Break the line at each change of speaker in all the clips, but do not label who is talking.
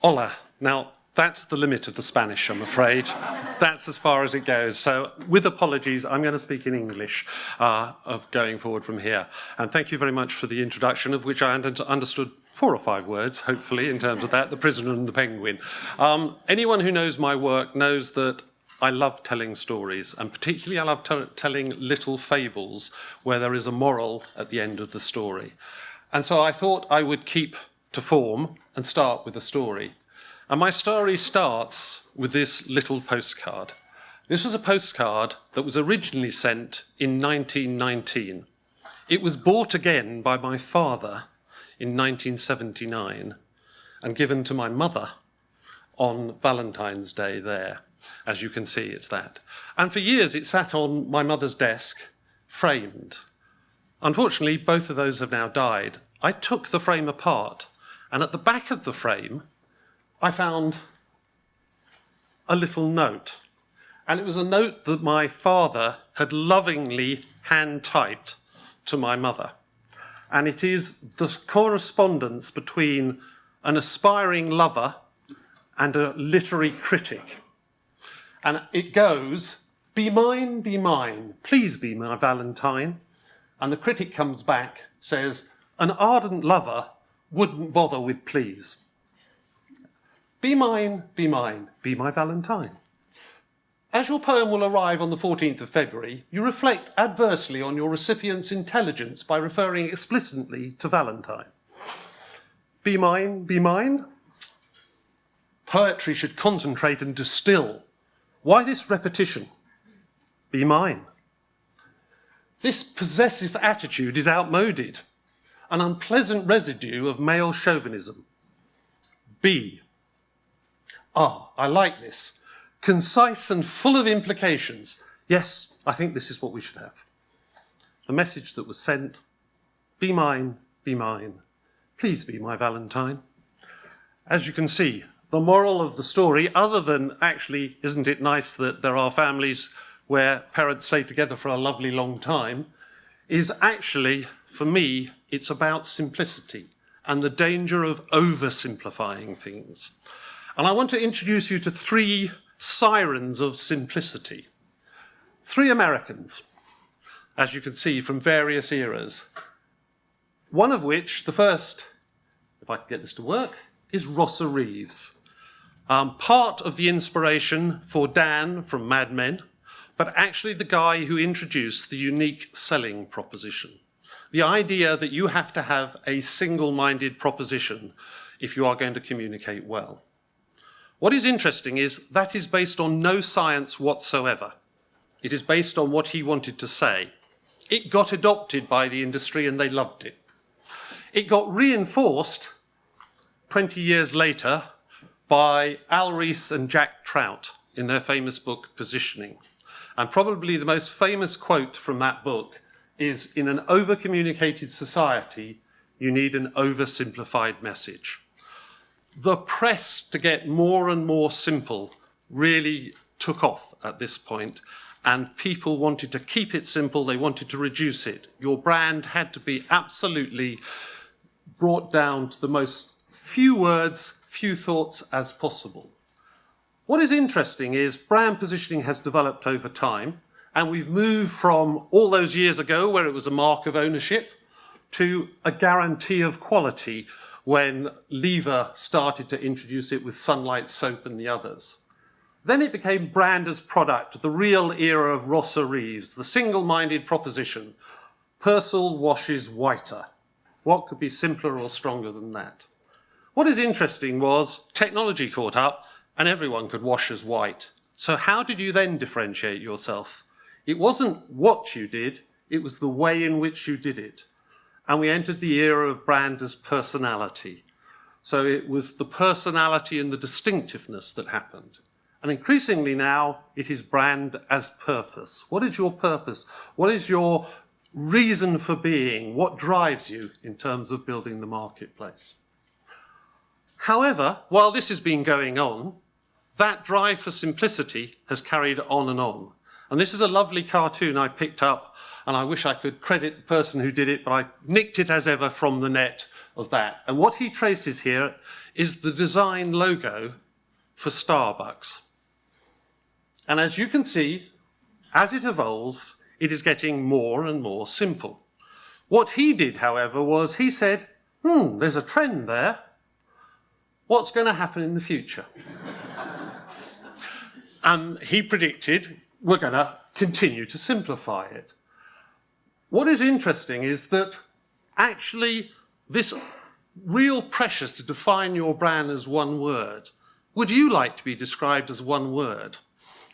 Hola. Now, that's the limit of the Spanish, I'm afraid. That's as far as it goes. So, with apologies, I'm going to speak in English of going forward from here. And thank you very much for the introduction, of which I understood 4 or 5 words, hopefully, in terms of that, the prisoner and the penguin. Anyone who knows my work knows that I love telling stories, and particularly I love telling little fables where there is a moral at the end of the story. And so I thought I would keep to form and start with a story. And my story starts with this little postcard. This was a postcard that was originally sent in 1919. It was bought again by my father in 1979 and given to my mother on Valentine's Day there. As you can see, it's that. And for years it sat on my mother's desk, framed. Unfortunately, both of those have now died. I took the frame apart, and at the back of the frame, I found a little note. And it was a note that my father had lovingly hand-typed to my mother. And it is the correspondence between an aspiring lover and a literary critic. And it goes, be mine, please be my Valentine. And the critic comes back, says, an ardent lover wouldn't bother with please. Be mine, be my Valentine. As your poem will arrive on the 14th of February, you reflect adversely on your recipient's intelligence by referring explicitly to Valentine. Be mine. Poetry should concentrate and distill. Why this repetition? Be mine. This possessive attitude is outmoded, an unpleasant residue of male chauvinism. Be. I like this. Concise and full of implications. Yes, I think this is what we should have. The message that was sent, be mine, please be my Valentine. As you can see, the moral of the story, other than actually, isn't it nice that there are families where parents stay together for a lovely long time, is actually, for me, it's about simplicity and the danger of oversimplifying things. And I want to introduce you to 3 sirens of simplicity. 3 Americans, as you can see, from various eras. One of which, the first, if I can get this to work, is Rossa Reeves. Part of the inspiration for Dan from Mad Men, but actually the guy who introduced the unique selling proposition. The idea that you have to have a single-minded proposition if you are going to communicate well. What is interesting is that is based on no science whatsoever. It is based on what he wanted to say. It got adopted by the industry and they loved it. It got reinforced 20 years later by Al Ries and Jack Trout in their famous book, Positioning. And probably the most famous quote from that book is, in an over-communicated society, you need an oversimplified message. The press to get more and more simple really took off at this point, and people wanted to keep it simple, they wanted to reduce it. Your brand had to be absolutely brought down to the most few words, few thoughts as possible. What is interesting is brand positioning has developed over time, and we've moved from all those years ago where it was a mark of ownership to a guarantee of quality when Lever started to introduce it with Sunlight Soap and the others. Then it became brand as product, the real era of Rossa Reeves, the single-minded proposition. Persil washes whiter. What could be simpler or stronger than that? What is interesting was technology caught up and everyone could wash as white. So how did you then differentiate yourself? It wasn't what you did, it was the way in which you did it. And we entered the era of brand as personality. So it was the personality and the distinctiveness that happened. And increasingly now, it is brand as purpose. What is your purpose? What is your reason for being? What drives you in terms of building the marketplace? However, while this has been going on, that drive for simplicity has carried on and on. And this is a lovely cartoon I picked up, and I wish I could credit the person who did it, but I nicked it as ever from the net of that. And what he traces here is the design logo for Starbucks. And as you can see, as it evolves, it is getting more and more simple. What he did, however, was he said, there's a trend there. What's going to happen in the future? And he predicted we're going to continue to simplify it. What is interesting is that actually this real pressure to define your brand as one word. Would you like to be described as one word?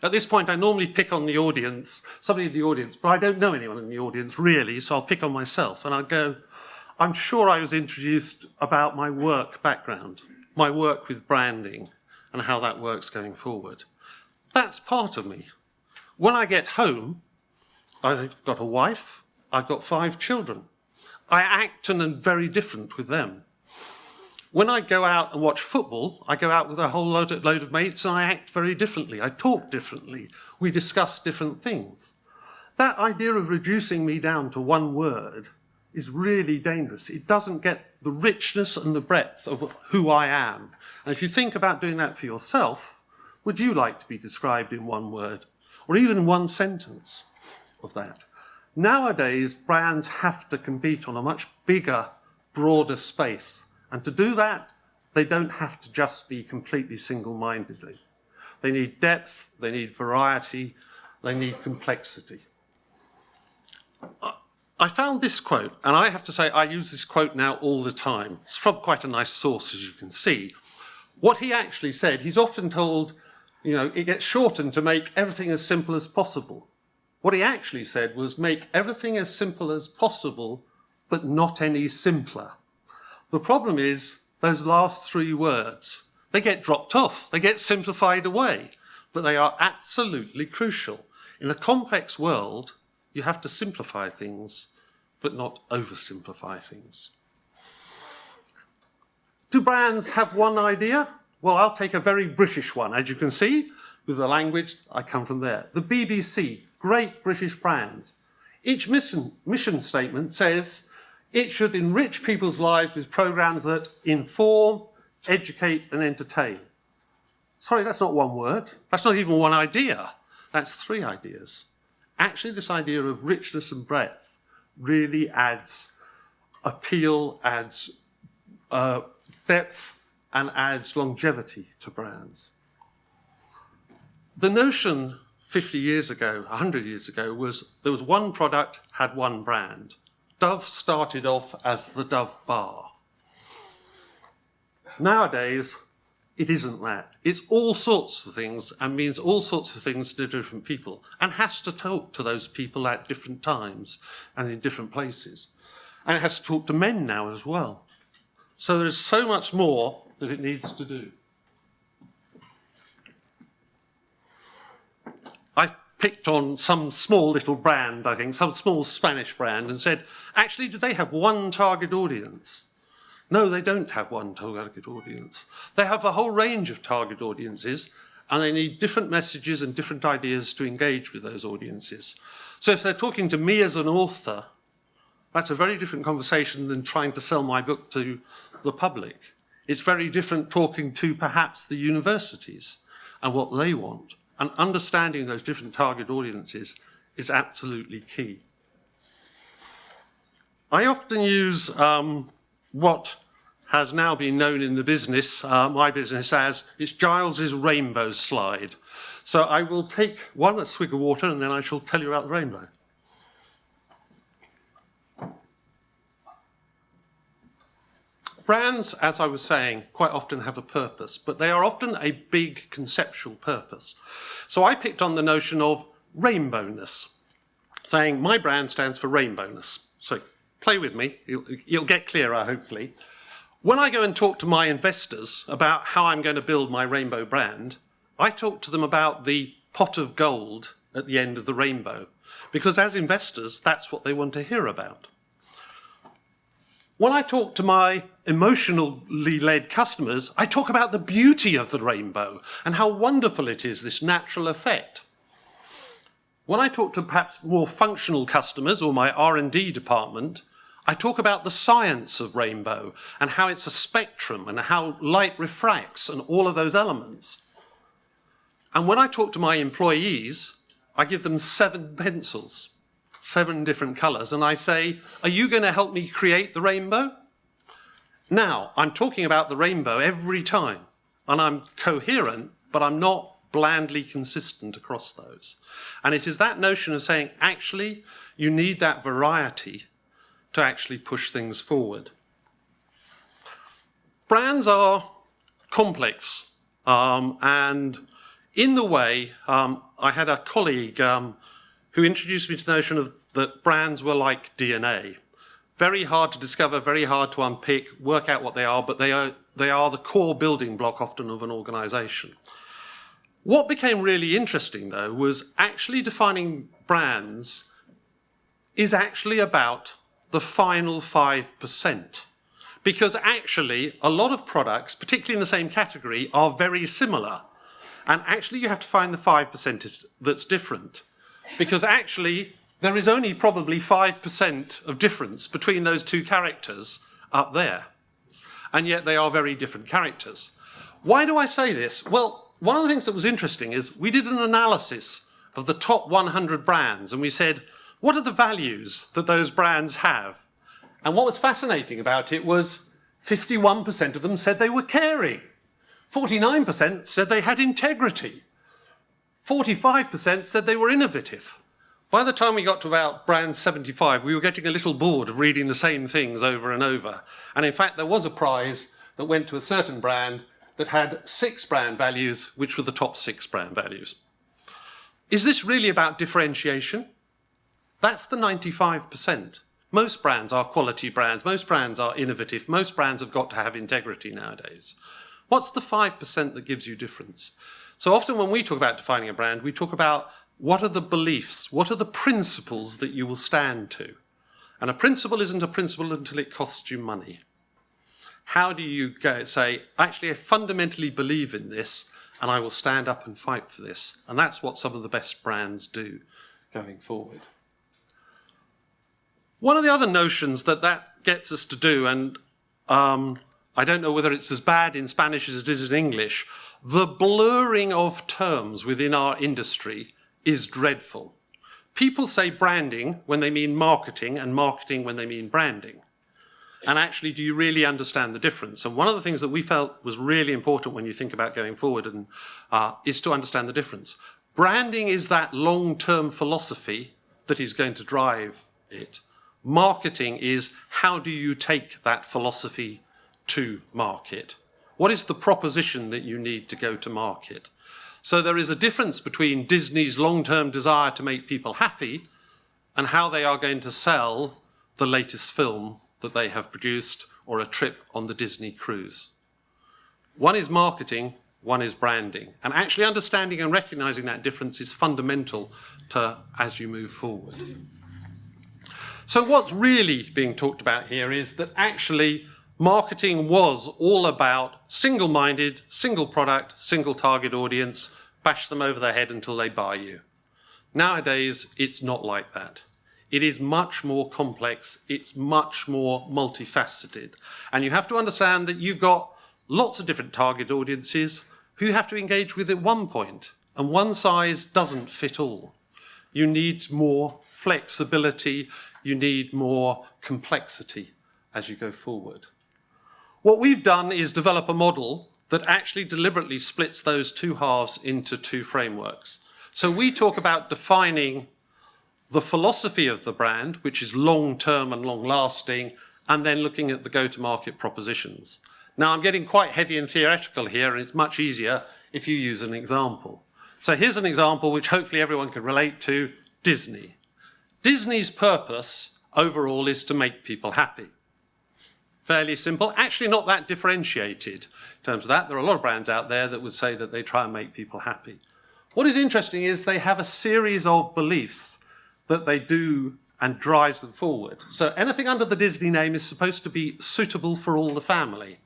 At this point, I normally pick on the audience, somebody in the audience, but I don't know anyone in the audience really, so I'll pick on myself and I'll go, I'm sure I was introduced about my work background, my work with branding and how that works going forward. That's part of me. When I get home, I've got a wife, I've got 5 children. I act and am very different with them. When I go out and watch football, I go out with a whole load of mates and I act very differently. I talk differently. We discuss different things. That idea of reducing me down to one word is really dangerous. It doesn't get the richness and the breadth of who I am. And if you think about doing that for yourself, would you like to be described in one word or even one sentence of that? Nowadays, brands have to compete on a much bigger, broader space. And to do that, they don't have to just be completely single-mindedly. They need depth, they need variety, they need complexity. I found this quote, and I have to say I use this quote now all the time. It's from quite a nice source, as you can see. What he actually said, he's often told, it gets shortened to make everything as simple as possible. What he actually said was make everything as simple as possible, but not any simpler. The problem is those last 3 words, they get dropped off, they get simplified away, but they are absolutely crucial. In a complex world, you have to simplify things, but not oversimplify things. Do brands have one idea? Well, I'll take a very British one, as you can see, with the language, I come from there. The BBC, great British brand. Each mission statement says, it should enrich people's lives with programs that inform, educate and entertain. Sorry, that's not one word. That's not even one idea. That's 3 ideas. Actually, this idea of richness and breadth really adds appeal, adds depth and adds longevity to brands. The notion 50 years ago, 100 years ago, was there was one product, had one brand. Dove started off as the Dove bar. Nowadays, it isn't that. It's all sorts of things and means all sorts of things to different people and has to talk to those people at different times and in different places. And it has to talk to men now as well. So there's so much more that it needs to do. I picked on some small little brand, I think, some small Spanish brand, and said, actually, do they have one target audience? No, they don't have one target audience. They have a whole range of target audiences, and they need different messages and different ideas to engage with those audiences. So if they're talking to me as an author, that's a very different conversation than trying to sell my book to the public. It's very different talking to perhaps the universities and what they want. And understanding those different target audiences is absolutely key. I often use what has now been known in the business, my business, as it's Giles's rainbow slide. So I will take a swig of water and then I shall tell you about the rainbow. Brands, as I was saying, quite often have a purpose, but they are often a big conceptual purpose. So I picked on the notion of rainbowness, saying my brand stands for rainbowness. So play with me, you'll get clearer, hopefully. When I go and talk to my investors about how I'm going to build my rainbow brand, I talk to them about the pot of gold at the end of the rainbow, because as investors, that's what they want to hear about. When I talk to my emotionally led customers, I talk about the beauty of the rainbow and how wonderful it is, this natural effect. When I talk to perhaps more functional customers or my R&D department, I talk about the science of rainbow and how it's a spectrum and how light refracts and all of those elements. And when I talk to my employees, I give them 7 pencils, 7 different colours, and I say, are you going to help me create the rainbow? Now, I'm talking about the rainbow every time, and I'm coherent, but I'm not blandly consistent across those. And it is that notion of saying, actually, you need that variety to actually push things forward. Brands are complex, and in the way, I had a colleague who introduced me to the notion of that brands were like DNA. Very hard to discover, very hard to unpick, work out what they are, but they are the core building block often of an organisation. What became really interesting, though, was actually defining brands is actually about the final 5%. Because actually, a lot of products, particularly in the same category, are very similar. And actually, you have to find the 5% that's different. Because actually, there is only probably 5% of difference between those 2 characters up there. And yet they are very different characters. Why do I say this? Well, one of the things that was interesting is we did an analysis of the top 100 brands, and we said, what are the values that those brands have? And what was fascinating about it was 51% of them said they were caring. 49% said they had integrity. 45% said they were innovative. By the time we got to about brand 75, we were getting a little bored of reading the same things over and over. And in fact, there was a prize that went to a certain brand that had 6 brand values, which were the top 6 brand values. Is this really about differentiation? That's the 95%. Most brands are quality brands. Most brands are innovative. Most brands have got to have integrity nowadays. What's the 5% that gives you difference? So often when we talk about defining a brand, we talk about what are the beliefs, what are the principles that you will stand to? And a principle isn't a principle until it costs you money. How do you say, actually, I fundamentally believe in this and I will stand up and fight for this? And that's what some of the best brands do going forward. One of the other notions that gets us to do, and I don't know whether it's as bad in Spanish as it is in English, the blurring of terms within our industry is dreadful. People say branding when they mean marketing and marketing when they mean branding. And actually, do you really understand the difference? And one of the things that we felt was really important when you think about going forward is to understand the difference. Branding is that long-term philosophy that is going to drive it. Marketing is how do you take that philosophy to market? What is the proposition that you need to go to market? So there is a difference between Disney's long-term desire to make people happy and how they are going to sell the latest film that they have produced or a trip on the Disney cruise. One is marketing, one is branding. And actually understanding and recognizing that difference is fundamental to as you move forward. So what's really being talked about here is that actually marketing was all about single-minded, single product, single target audience, bash them over the head until they buy you. Nowadays, it's not like that. It is much more complex, it's much more multifaceted. And you have to understand that you've got lots of different target audiences who you have to engage with at one point, and one size doesn't fit all. You need more flexibility, you need more complexity as you go forward. What we've done is develop a model that actually deliberately splits those 2 halves into 2 frameworks. So we talk about defining the philosophy of the brand, which is long-term and long-lasting, and then looking at the go-to-market propositions. Now, I'm getting quite heavy and theoretical here, and it's much easier if you use an example. So here's an example which hopefully everyone can relate to, Disney. Disney's purpose overall is to make people happy. Fairly simple, actually not that differentiated in terms of that. There are a lot of brands out there that would say that they try and make people happy. What is interesting is they have a series of beliefs that they do and drives them forward. So anything under the Disney name is supposed to be suitable for all the family.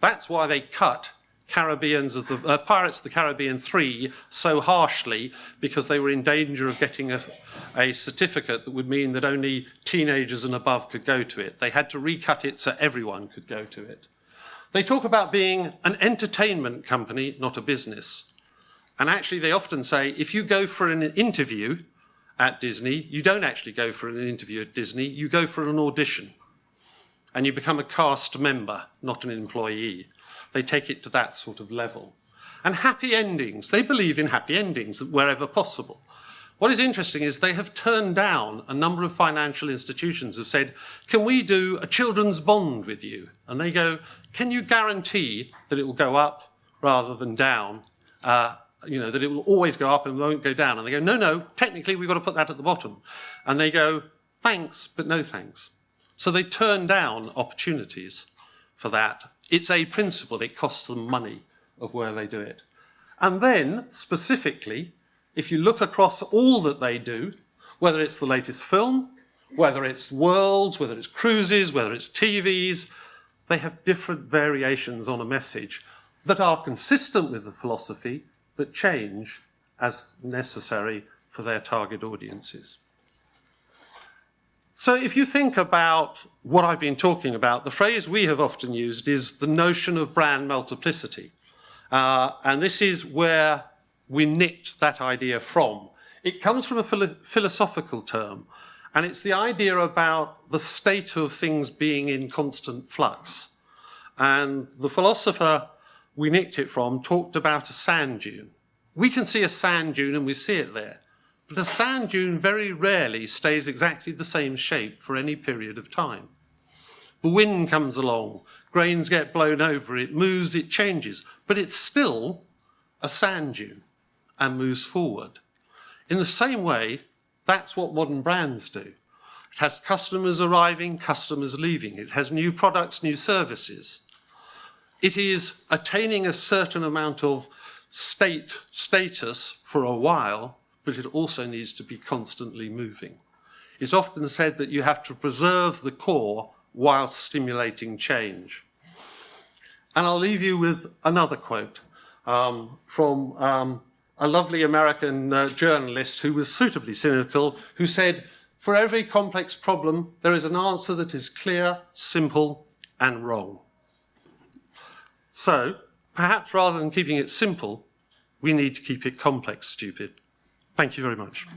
That's why they cut Pirates of the Caribbean 3 so harshly because they were in danger of getting a certificate that would mean that only teenagers and above could go to it. They had to recut it so everyone could go to it. They talk about being an entertainment company, not a business. And actually, they often say, if you go for an interview at Disney, you don't actually go for an interview at Disney, you go for an audition. And you become a cast member, not an employee. They take it to that sort of level. And happy endings, they believe in happy endings wherever possible. What is interesting is they have turned down, a number of financial institutions have said, can we do a children's bond with you? And they go, can you guarantee that it will go up rather than down? That it will always go up and won't go down. And they go, no, technically we've got to put that at the bottom. And they go, thanks, but no thanks. So they turn down opportunities for that. It's a principle, it costs them money of where they do it. And then, specifically, if you look across all that they do, whether it's the latest film, whether it's worlds, whether it's cruises, whether it's TVs, they have different variations on a message that are consistent with the philosophy, but change as necessary for their target audiences. So if you think about what I've been talking about, the phrase we have often used is the notion of brand multiplicity. And this is where we nicked that idea from. It comes from a philosophical term, and it's the idea about the state of things being in constant flux. And the philosopher we nicked it from talked about a sand dune. We can see a sand dune and we see it there. But a sand dune very rarely stays exactly the same shape for any period of time. The wind comes along, grains get blown over, it moves, it changes, but it's still a sand dune and moves forward. In the same way, that's what modern brands do. It has customers arriving, customers leaving. It has new products, new services. It is attaining a certain amount of status for a while, but it also needs to be constantly moving. It's often said that you have to preserve the core while stimulating change. And I'll leave you with another quote from a lovely American journalist who was suitably cynical, who said, for every complex problem, there is an answer that is clear, simple, and wrong. So, perhaps rather than keeping it simple, we need to keep it complex, stupid. Thank you very much.